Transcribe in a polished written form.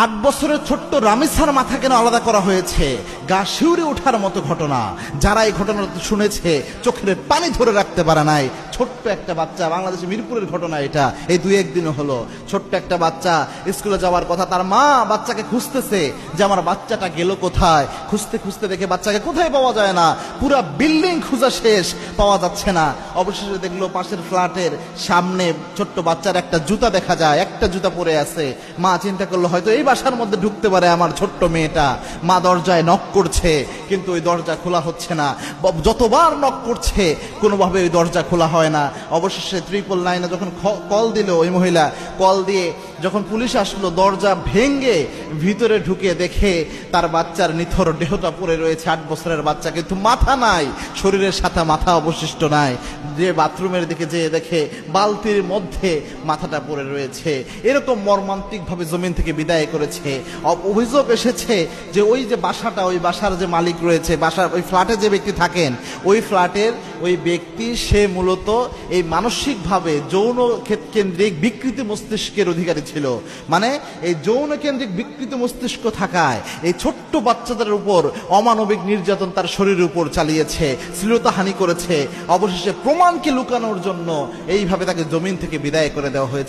8 বছরের ছোট্ট রামিসার মাথা কেন আলাদা করা হয়েছে, গা শিউরে ওঠার মতো ঘটনা। যারা এই ঘটনাটা শুনেছে চোখের পানি ধরে রাখতে পারে নাই। ছোট্ট একটা বাচ্চা, বাংলাদেশে মিরপুরের ঘটনা এটা, এই 2-1 দিন হলো। ছোট্ট একটা বাচ্চা স্কুলে যাওয়ার কথা, তার মা বাচ্চাকে খুঁজতেছে যে আমার বাচ্চাটা গেল কোথায়। খুঁজতে খুঁজতে দেখে বাচ্চাকে কোথায় পাওয়া যায় না, পুরা বিল্ডিং খোঁজা শেষ, পাওয়া যাচ্ছে না। অবশেষে দেখলো পাশের ফ্ল্যাটের সামনে ছোট্ট বাচ্চার একটা জুতা দেখা যায়, একটা জুতা পরে আছে। মা চিন্তা করলো হয়তো এই বাসার মধ্যে ঢুকতে পারে আমার ছোট্ট মেয়েটা। মা দরজায় নক করছে, কিন্তু ওই দরজা খোলা হচ্ছে না। যতবার নক করছে কোনোভাবে ওই দরজা খোলা হয় না। অবশেষে 999 যখন কল দিল, ওই মহিলা কল দিয়ে যখন পুলিশ আসলো, দরজা ভেঙে ভিতরে ঢুকে দেখে তার বাচ্চার নিথর দেহটা পড়ে রয়েছে। 8 বছরের বাচ্চা, কিন্তু মাথা নাই, শরীরের সাথে মাথা অবশিষ্ট নাই। যে বাথরুমের দিকে যেয়ে দেখে বালতির মধ্যে মাথাটা পড়ে রয়েছে। এরকম মর্মান্তিক ভাবে জমিন থেকে বিদায় করেছে। অভিযোগ এসেছে যে ওই যে বাসাটা, ওই বাসার যে মালিক রয়েছে, বাসার ওই ফ্ল্যাটে যে ব্যক্তি থাকেন, ওই ফ্ল্যাটের ওই ব্যক্তি সে মূলত এই মানসিকভাবে যৌন কেন্দ্রিক বিকৃত মস্তিষ্কের অধিকারী ছিল। মানে এই যৌন কেন্দ্রিক বিকৃত মস্তিষ্ক থাকায় এই ছোট্ট বাচ্চাদের উপর অমানবিক নির্যাতন তার শরীরের উপর চালিয়েছে, শ্লীলতাহানি করেছে। অবশেষে প্রমাণকে লুকানোর জন্য এইভাবে তাকে জমিন থেকে বিদায় করে দেওয়া হয়েছে।